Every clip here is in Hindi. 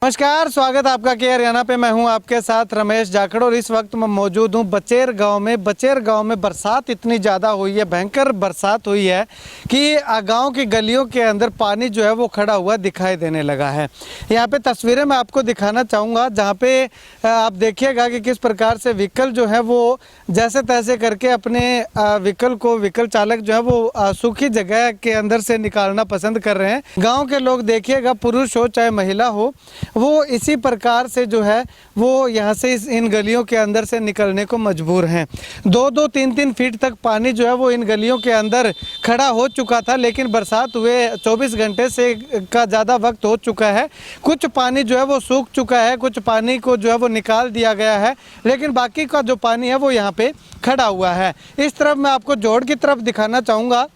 नमस्कार, स्वागत आपका के हरियाणा पे। मैं हूं आपके साथ रमेश जाखड़ और इस वक्त मैं मौजूद हूं बचेर गांव में। बचेर गांव में बरसात इतनी ज़्यादा हुई है, भयंकर बरसात हुई है कि गांव की गलियों के अंदर पानी जो है वो खड़ा हुआ दिखाई देने लगा है। यहां पे तस्वीरें मैं आपको दिखाना चाहूँगा, जहां पे आप देखिएगा कि किस प्रकार से व्हीकल जो है वो जैसे तैसे करके अपने व्हीकल चालक जो है वो सूखी जगह के अंदर से निकालना पसंद कर रहे हैं। गाँव के लोग देखिएगा, पुरुष हो चाहे महिला हो, वो इसी प्रकार से जो है वो यहाँ से इन गलियों के अंदर से निकलने को मजबूर हैं। 2-2, 3-3 फीट तक पानी जो है वो इन गलियों के अंदर खड़ा हो चुका था, लेकिन बरसात हुए 24 घंटे से का ज़्यादा वक्त हो चुका है। कुछ पानी जो है वो सूख चुका है, कुछ पानी को जो है वो निकाल दिया गया है, लेकिन बाकी का जो पानी है वो यहाँ पे खड़ा हुआ है। इस तरफ मैं आपको जोड़ की तरफ दिखाना चाहूँगा।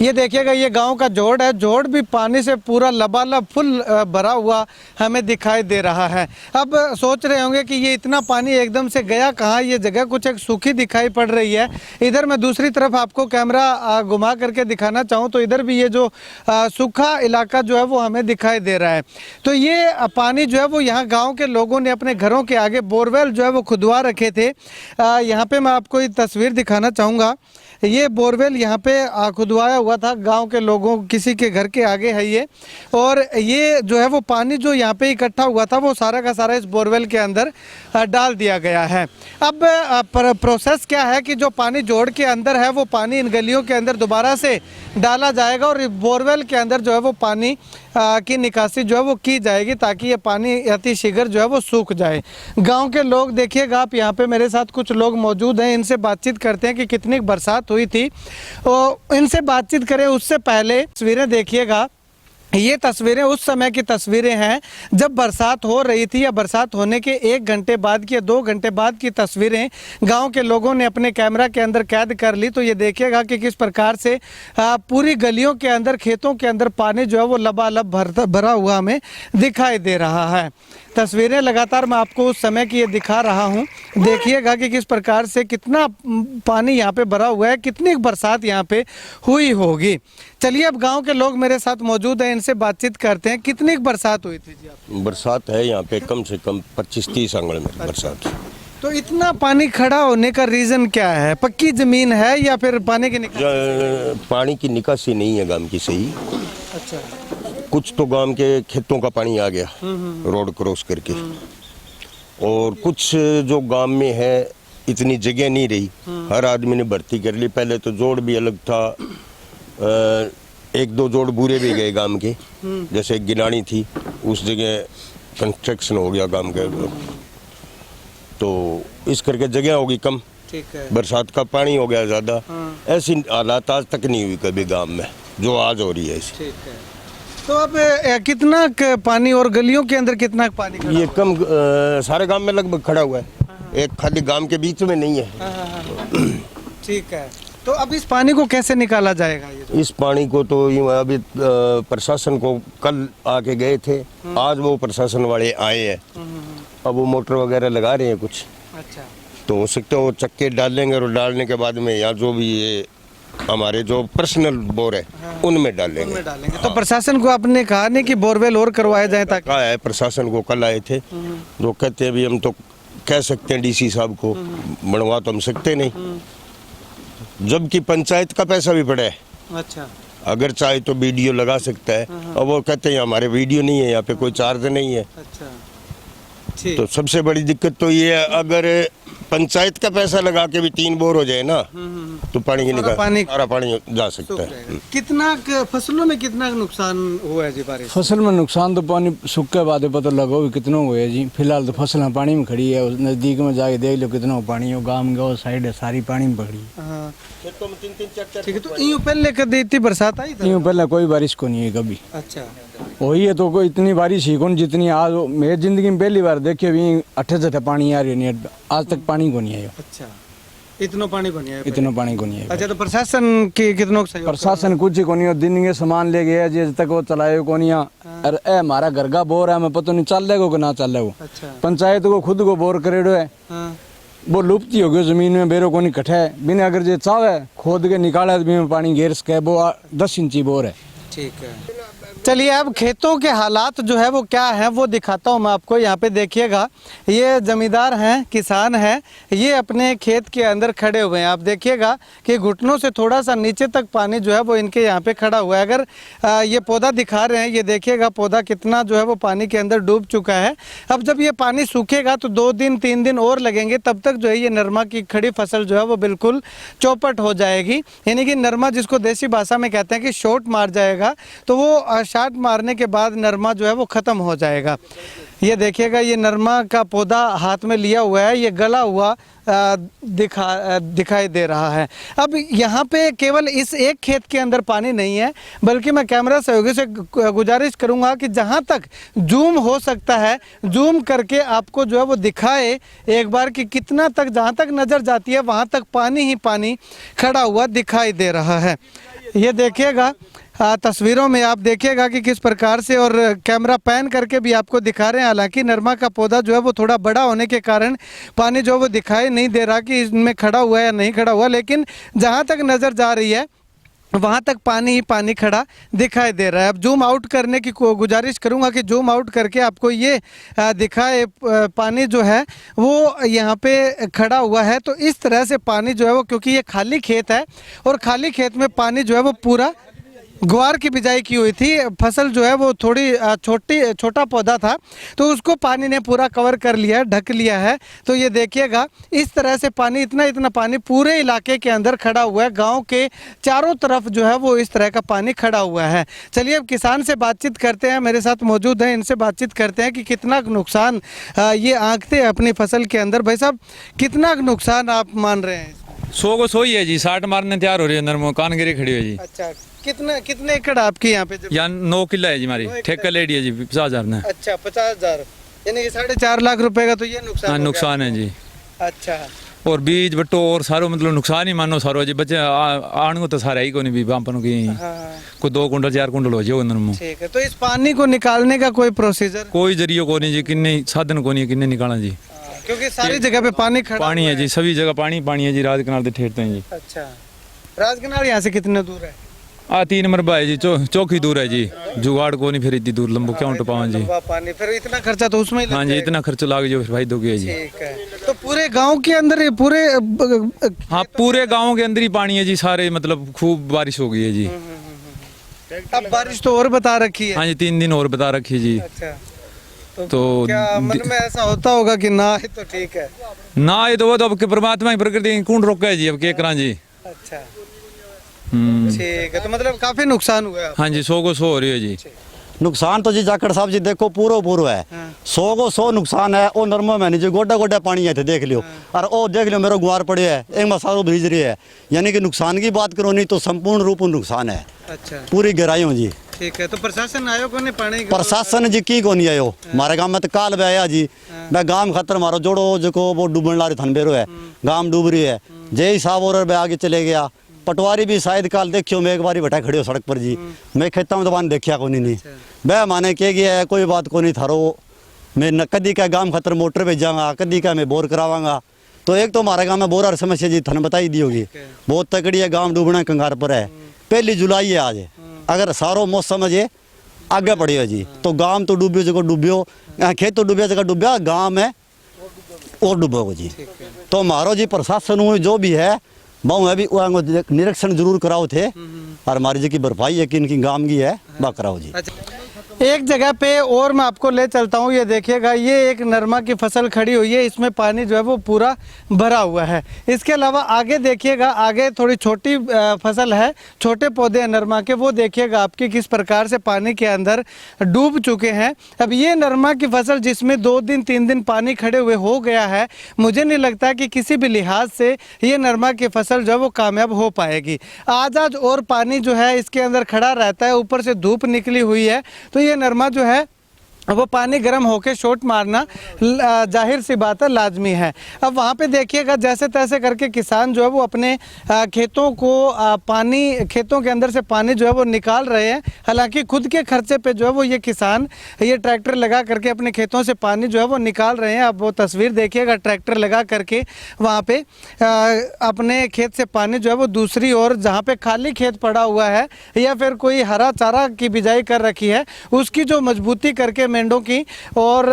ये देखिएगा, ये गांव का जोड़ है। जोड़ भी पानी से पूरा लबालब फुल भरा हुआ हमें दिखाई दे रहा है। अब सोच रहे होंगे कि ये इतना पानी एकदम से गया कहाँ, ये जगह कुछ एक सूखी दिखाई पड़ रही है। इधर मैं दूसरी तरफ आपको कैमरा घुमा करके दिखाना चाहूँ तो इधर भी ये जो सूखा इलाका जो है वो हमें दिखाई दे रहा है। तो ये पानी जो है वो यहाँ गाँव के लोगों ने अपने घरों के आगे बोरवेल जो है वो खुदवा रखे थे। यहाँ पर मैं आपको ये तस्वीर दिखाना चाहूँगा। ये बोरवेल यहाँ पे खुदवाया हुआ था गांव के लोगों, किसी के घर के आगे है ये। और ये जो है वो पानी जो यहाँ पे इकट्ठा हुआ था वो सारा का सारा इस बोरवेल के अंदर डाल दिया गया है। अब प्रोसेस क्या है कि जो पानी जोड़ के अंदर है वो पानी इन गलियों के अंदर दोबारा से डाला जाएगा और बोरवेल के अंदर जो है वो पानी की निकासी जो है वो की जाएगी, ताकि ये पानी अति शीघ्र जो है वो सूख जाए। गांव के लोग देखिएगा आप, यहाँ पे मेरे साथ कुछ लोग मौजूद हैं, इनसे बातचीत करते हैं कि कितनी बरसात हुई थी। और इनसे बातचीत करें उससे पहले तस्वीरें देखिएगा। ये तस्वीरें उस समय की तस्वीरें हैं जब बरसात हो रही थी, या बरसात होने के 1 घंटे बाद की या 2 घंटे बाद की तस्वीरें गांव के लोगों ने अपने कैमरा के अंदर कैद कर ली। तो ये देखिएगा कि किस प्रकार से पूरी गलियों के अंदर, खेतों के अंदर पानी जो है वो लबालब भरा हुआ हमें दिखाई दे रहा है। तस्वीरें लगातार मैं आपको उस समय की ये दिखा रहा हूँ। देखिएगा कि किस प्रकार से कितना पानी यहाँ पे भरा हुआ है, कितनी बरसात यहाँ पे हुई होगी। चलिए, अब गांव के लोग मेरे साथ मौजूद हैं, इनसे बातचीत करते हैं। कितनी बरसात हुई थी जी आप? बरसात है यहाँ पे कम से कम 25-30 आंगल में बरसात। तो इतना पानी खड़ा होने का रीजन क्या है? पक्की जमीन है या फिर पानी की निकासी? पानी की निकासी नहीं है गांव की सही। अच्छा। कुछ तो गांव के खेतों का पानी आ गया रोड क्रॉस करके, और कुछ जो गांव में है इतनी जगह नहीं रही, हर आदमी ने भर्ती कर ली। पहले तो जोड़ भी अलग था, 1-2 जोड़ बुरे भी गए गांव के, जैसे गिनानी थी उस जगह कंस्ट्रक्शन हो गया गांव के, तो इस करके जगह होगी कम। ठीक है। बरसात का पानी हो गया ज्यादा। ऐसी हालात आज तक नहीं हुई कभी गांव में जो आज हो रही है ऐसी। ठीक है। तो अब कितना पानी और गलियों के अंदर कितना पानी खड़ा ये कम सारे गांव में लगभग खड़ा हुआ है, एक खाली गांव के बीच में नहीं है। ठीक है। तो अब इस पानी को कैसे निकाला जाएगा? इस पानी को तो अभी प्रशासन को कल आके गए थे, आज वो प्रशासन वाले आए हैं। अब वो मोटर वगैरह लगा रहे हैं कुछ। अच्छा। तो हो सकता है वो चक्के डालेंगे और डालने के बाद में यहाँ जो भी ये हमारे जो पर्सनल बोर है उनमें डालेंगे। तो प्रशासन को आपने कहा नहीं कि बोरवेल और करवाया जाए? ताकि कहा है प्रशासन को, कल आए थे, जो कहते हैं भी हम तो कह सकते हैं डीसी साहब को, बनवा तो हम सकते नहीं, जबकि पंचायत का पैसा भी पड़ा है। अच्छा। अगर चाहे तो वीडियो लगा सकता है, और वो कहते हैं हमारे वीडियो नहीं है, यहाँ पे कोई चार्ज नहीं है। अच्छा। तो सबसे बड़ी दिक्कत तो ये है, अगर पंचायत का पैसा लगा के भी 3 बोर हो जाए ना, तो पानी की निकाल सारा पानी जा सकता है। कितना फसलों में कितना नुकसान हुआ है जी बारिश? फसल में नुकसान तो पानी सूख के बाद पता लगा भी कितना हुआ है जी। फिलहाल तो फसल पानी में खड़ी है, नजदीक में जाके देख लो कितना पानी है। गाँव में साइड है सारी पानी में पकड़ी। ठीक है। तो यूँ पहले कभी इतनी बरसात आई थी? यूँ पहले कोई बारिश को नहीं है कभी। अच्छा। वही है तो कोई इतनी बारिश ही कौन जितनी आज मेरी जिंदगी में पहली बार देखी अभी 8 पानी आ रही है, आज तक पानी को नहीं आया। अच्छा। इतना पानी को नहीं आया? इतना पानी को नहीं आया। अच्छा। तो प्रशासन की कितनों सहयोग? प्रशासन कुछ ही को नहीं, दिन के सामान ले गया जी, आज तक वो चलाए को नहीं। अरे हमारा घर का बोर है, मैं पता नहीं चल लेगा कि ना चल लेगा। अच्छा। पंचायत को खुद को बोर करेडो है, वो लुप्त ही हो गया जमीन में, बेरो को नहीं कटा है। बिना अगर जो चाहे खोद के निकाले में पानी घेर सके, वो 10 इंची बोर है। ठीक है। चलिए अब खेतों के हालात जो है वो क्या है वो दिखाता हूँ मैं आपको। यहाँ पे देखिएगा, ये जमींदार हैं, किसान हैं, ये अपने खेत के अंदर खड़े हुए हैं। आप देखिएगा कि घुटनों से थोड़ा सा नीचे तक पानी जो है वो इनके यहाँ पे खड़ा हुआ है। अगर ये पौधा दिखा रहे हैं, ये देखिएगा पौधा कितना जो है वो पानी के अंदर डूब चुका है। अब जब ये पानी सूखेगा तो 2 दिन 3 दिन और लगेंगे, तब तक जो है ये नरमा की खड़ी फसल जो है वो बिल्कुल चौपट हो जाएगी। यानी कि नरमा जिसको देसी भाषा में कहते हैं कि शॉट मार जाएगा, तो वो शॉट मारने के बाद नरमा जो है वो ख़त्म हो जाएगा। ये देखिएगा, ये नरमा का पौधा हाथ में लिया हुआ है, ये गला हुआ दिखाई दे रहा है। अब यहाँ पे केवल इस एक खेत के अंदर पानी नहीं है, बल्कि मैं कैमरा सहयोगी से गुजारिश करूँगा कि जहाँ तक जूम हो सकता है जूम करके आपको जो है वो दिखाए एक बार कि कितना तक, जहाँ तक नज़र जाती है वहाँ तक पानी ही पानी खड़ा हुआ दिखाई दे रहा है। ये देखिएगा तस्वीरों में आप देखिएगा कि किस प्रकार से, और कैमरा पैन करके भी आपको दिखा रहे हैं। हालांकि नरमा का पौधा जो है वो थोड़ा बड़ा होने के कारण पानी जो है वो दिखाई नहीं दे रहा कि इसमें खड़ा हुआ है या नहीं खड़ा हुआ, लेकिन जहां तक नज़र जा रही है वहाँ तक पानी ही पानी खड़ा दिखाई दे रहा है। अब जूम आउट करने की गुजारिश करूँगा कि जूम आउट करके आपको ये दिखाए पानी जो है वो यहाँ पे खड़ा हुआ है। तो इस तरह से पानी जो है वो, क्योंकि ये खाली खेत है और खाली खेत में पानी जो है वो पूरा, ग्वार की बिजाई की हुई थी, फसल जो है वो थोड़ी छोटा पौधा था, तो उसको पानी ने पूरा कवर कर लिया, ढक लिया है। तो ये देखिएगा इस तरह से पानी, इतना पानी पूरे इलाके के अंदर खड़ा हुआ है। गांव के चारों तरफ जो है वो इस तरह का पानी खड़ा हुआ है। चलिए अब किसान से बातचीत करते हैं, मेरे साथ मौजूद हैं, इनसे बातचीत करते हैं कि कितना नुकसान ये आंकते हैं अपनी फसल के अंदर। भाई साहब, कितना नुकसान आप मान रहे हैं? 100 को 100 ही है जी, 60 मारने तैयार हो रही है नरमो, कानगिरी खड़ी है जी। अच्छा, कितने एकड़ आपके यहाँ पे? यहाँ 9 किला है जी हमारी, ठेका ले लिया जी 50,000 ने। अच्छा, 50,000, यानी कि 4.5 लाख रुपए का तो ये नुकसान हाँ, हो गया। नुकसान है जी। अच्छा, और बीज बट्टो और सारो मतलब नुकसान ही मानो सारो जी। बच्चे आने को तो सारा ही को नहीं भी बापन की हाँ, कोई 2 कुंटल 4 कुंटल हो जाए नरमो। ठीक है। तो इस पानी को निकालने का कोई प्रोसीजर? कोई जरियो को नहीं जी, किन्ने साधन को नहीं, किन्ने निकाला जी। क्योंकि सारी जगह पे पानी खड़ा पानी हुआ है जी, सभी जगह पानी है जी, राज कनाल से ठेरते हैं जी। अच्छा, राजकनाल यहाँ से कितने दूर है? 3 मरबा है जी, चौकी दूर है जी, जुगाड़ को नहीं फिर इतनी दूर लंबो क्या उठ पावा जी। पानी फिर इतना खर्चा तो उसमें ही लग हाँ जी, जाएगा। इतना खर्च लाग जो फिर भाई दो गया जी। ठीक है। तो पूरे गांव के अंदर, ये पूरे हाँ, पूरे गांव के अंदर ही पानी है जी, सारे मतलब खूब बारिश हो गई है जी। अब बारिश तो और बता रखी है। हाँ जी, 3 दिन और बता रखी है जी। अच्छा, तो क्या मन में ऐसा होता होगा कि ना आए तो ठीक है? ना ये तो वो तो अब के परमात्मा की प्रकृति कौन रोका है जी, अब क्या करा जी। अच्छा, हम्म, ठीक है। तो मतलब काफी नुकसान हुआ है। हाँ जी, 100 को 100 हो रही है जी। नुकसान तो जी जाखड़ साहब जी देखो पूरो है। हाँ। 100 को 100 नुकसान है। ओ नरमा में जो गोडा पानी है थे देख लियो। और ओ देख लियो मेरो गुआर पड़े है, एक में सारो भीज रही है। यानी कि नुकसान की बात करो नहीं तो संपूर्ण रूप नुकसान है, अच्छा, पूरी गहराइयों जी। ठीक है। तो प्रशासन आयो को नहीं पानी? प्रशासन जी की को नहीं आयो हमारे गांव में तो काल भी आया जी। मैं गांव खतर मारो जोड़ो जो वो डूबन ला रही थनबेरो है, गांव डूब रही है। जय साहब और आगे चले गया। पटवारी भी शायद काल देखियो, मैं एक बार बैठा खड़े हो सड़क पर जी। मैं खेता में तो देखिया को नहीं वह माने के गया है, कोई बात को नहीं थारो। मैं कदी का गांव खतर मोटर भेजाऊंगा, कदी का मैं बोर करावांगा। तो एक तो हमारे गांव में बोर और समस्या जी थन बताई दी होगी, बहुत तकड़ी है। गांव डूबना कंगार पर है। 1 जुलाई है आज, अगर सारो मौसम है आगे बढ़ियो जी तो गांव तो डूबियो, जो डूबियो खेत तो डूबिया, जगह डूबिया गांव में और डूबोगे जी। तो हमारो जी प्रशासन जो भी है बहु है भी निरीक्षण जरूर कराओ थे, और हमारी जी भरपाई है कि इनकी गांव की है वह कराओ जी। एक जगह पे और मैं आपको ले चलता हूँ। ये देखिएगा, ये एक नरमा की फसल खड़ी हुई है, इसमें पानी जो है वो पूरा भरा हुआ है। इसके अलावा आगे देखिएगा, आगे थोड़ी छोटी फसल है, छोटे पौधे हैं नरमा के, वो देखिएगा आपके किस प्रकार से पानी के अंदर डूब चुके हैं। अब ये नरमा की फसल जिसमें 2 दिन 3 दिन पानी खड़े हुए हो गया है, मुझे नहीं लगता कि किसी भी लिहाज से ये नरमा की फसल जो है वो कामयाब हो पाएगी। आज और पानी जो है इसके अंदर खड़ा रहता है, ऊपर से धूप निकली हुई है, तो ये नरमा जो है वो पानी गर्म होके शॉट मारना जाहिर सी बात है लाजमी है। अब वहाँ पे देखिएगा जैसे तैसे करके किसान जो है वो अपने खेतों को खेतों के अंदर से पानी जो है वो निकाल रहे हैं। हालांकि खुद के खर्चे पे जो है वो ये किसान ये ट्रैक्टर लगा करके अपने खेतों से पानी जो है वो निकाल रहे हैं। अब वो तस्वीर देखिएगा, ट्रैक्टर लगा करके वहाँ पे अपने खेत से पानी जो है वो दूसरी ओर जहाँ पे खाली खेत पड़ा हुआ है या फिर कोई हरा चारा की बिजाई कर रखी है उसकी जो मजबूती करके मेंढों की और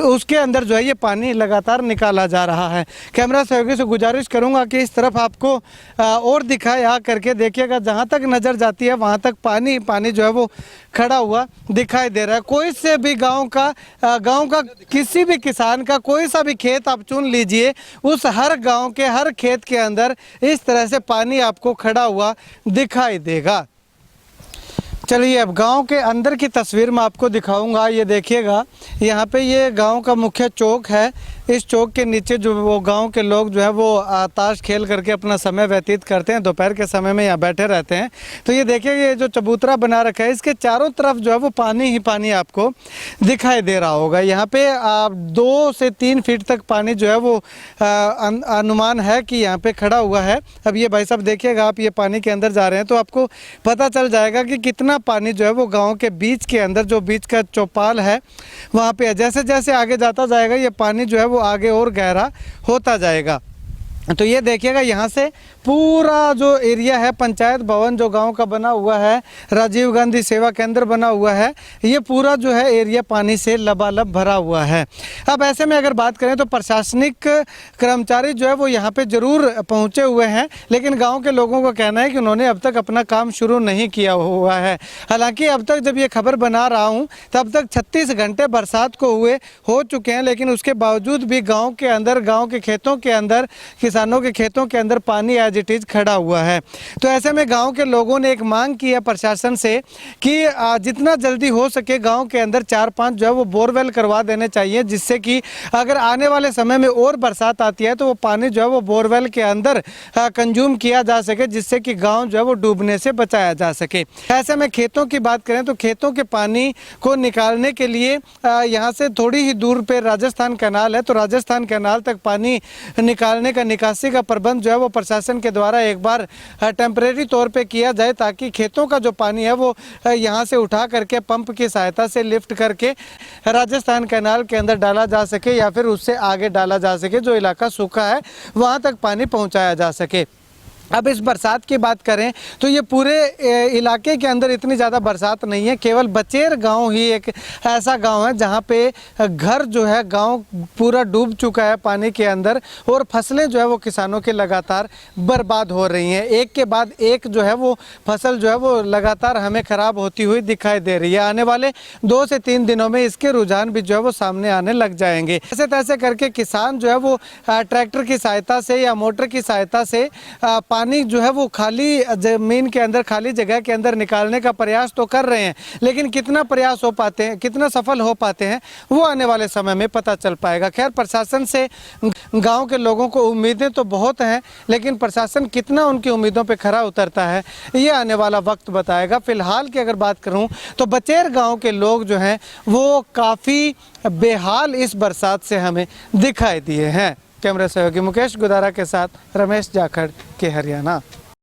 उसके अंदर जो है ये पानी लगातार निकाला जा रहा है। कैमरा सहयोगी से गुजारिश करूंगा कि इस तरफ आपको और दिखाए आ करके देखिएगा, जहां तक नज़र जाती है वहां तक पानी पानी जो है वो खड़ा हुआ दिखाई दे रहा है। कोई से भी गांव का किसी भी किसान का कोई सा भी खेत आप चुन लीजिए, उस हर गाँव के हर खेत के अंदर इस तरह से पानी आपको खड़ा हुआ दिखाई देगा। चलिए अब गांव के अंदर की तस्वीर मैं आपको दिखाऊंगा। ये देखिएगा, यहाँ पे ये गांव का मुख्य चौक है। इस चौक के नीचे जो वो गांव के लोग जो है वो ताश खेल करके अपना समय व्यतीत करते हैं, दोपहर के समय में यहाँ बैठे रहते हैं। तो ये देखिए ये जो चबूतरा बना रखा है इसके चारों तरफ जो है वो पानी ही पानी आपको दिखाई दे रहा होगा। यहाँ पे 2 से 3 फीट तक पानी जो है वो अनुमान है कि यहाँ पे खड़ा हुआ है। अब ये भाई साहब देखिएगा, आप ये पानी के अंदर जा रहे हैं तो आपको पता चल जाएगा कि कितना पानी जो है वो गाँव के बीच के अंदर जो बीच का चौपाल है वहाँ पे है। जैसे जैसे आगे जाता जाएगा ये पानी जो है वो आगे और गहरा होता जाएगा। तो ये देखिएगा यहाँ से पूरा जो एरिया है, पंचायत भवन जो गांव का बना हुआ है, राजीव गांधी सेवा केंद्र बना हुआ है, ये पूरा जो है एरिया पानी से लबालब भरा हुआ है। अब ऐसे में अगर बात करें तो प्रशासनिक कर्मचारी जो है वो यहाँ पे ज़रूर पहुँचे हुए हैं, लेकिन गांव के लोगों का कहना है कि उन्होंने अब तक अपना काम शुरू नहीं किया हुआ है। हालांकि अब तक जब ये खबर बना रहा हूँ तब तक 36 घंटे बरसात को हो चुके हैं, लेकिन उसके बावजूद भी गाँव के अंदर, गाँव के खेतों के अंदर, किसानों के खेतों के अंदर पानी एज इट इज़ खड़ा हुआ है। तो ऐसे में गांव के लोगों ने एक मांग की है प्रशासन से कि जितना जल्दी हो सके गांव के अंदर 4-5 जो है वो बोरवेल करवा देने चाहिए, जिससे कि अगर आने वाले समय में और बरसात आती है तो वो पानी जो है वो बोरवेल के अंदर कंज्यूम किया जा सके, जिससे कि गाँव जो है वो डूबने से बचाया जा सके। ऐसे में खेतों की बात करें तो खेतों के पानी को निकालने के लिए यहाँ से थोड़ी ही दूर पर राजस्थान कैनाल है, तो राजस्थान कैनाल तक पानी निकालने का, निकासी का प्रबंध जो है वो प्रशासन के द्वारा एक बार टेम्परेरी तौर पे किया जाए, ताकि खेतों का जो पानी है वो यहाँ से उठा करके पंप की सहायता से लिफ्ट करके राजस्थान कैनाल के अंदर डाला जा सके या फिर उससे आगे डाला जा सके, जो इलाका सूखा है वहाँ तक पानी पहुँचाया जा सके। अब इस बरसात की बात करें तो ये पूरे इलाके के अंदर इतनी ज़्यादा बरसात नहीं है, केवल बचेर गांव ही एक ऐसा गांव है जहां पे घर जो है गांव पूरा डूब चुका है पानी के अंदर, और फसलें जो है वो किसानों के लगातार बर्बाद हो रही हैं। एक के बाद एक जो है वो फसल जो है वो लगातार हमें ख़राब होती हुई दिखाई दे रही है। आने वाले 2 से 3 दिनों में इसके रुझान भी जो है वो सामने आने लग जाएंगे। ऐसे तैसे करके किसान जो है वो ट्रैक्टर की सहायता से या मोटर की सहायता से पानी जो है वो खाली ज़मीन के अंदर, खाली जगह के अंदर निकालने का प्रयास तो कर रहे हैं, लेकिन कितना प्रयास हो पाते हैं, कितना सफल हो पाते हैं, वो आने वाले समय में पता चल पाएगा। खैर, प्रशासन से गांव के लोगों को उम्मीदें तो बहुत हैं, लेकिन प्रशासन कितना उनकी उम्मीदों पे खरा उतरता है ये आने वाला वक्त बताएगा। फिलहाल की अगर बात करूं तो बचेर गाँव के लोग जो हैं वो काफ़ी बेहाल इस बरसात से हमें दिखाई दिए हैं। कैमरा सहयोगी मुकेश गुदारा के साथ रमेश जाखड़ के हरियाणा।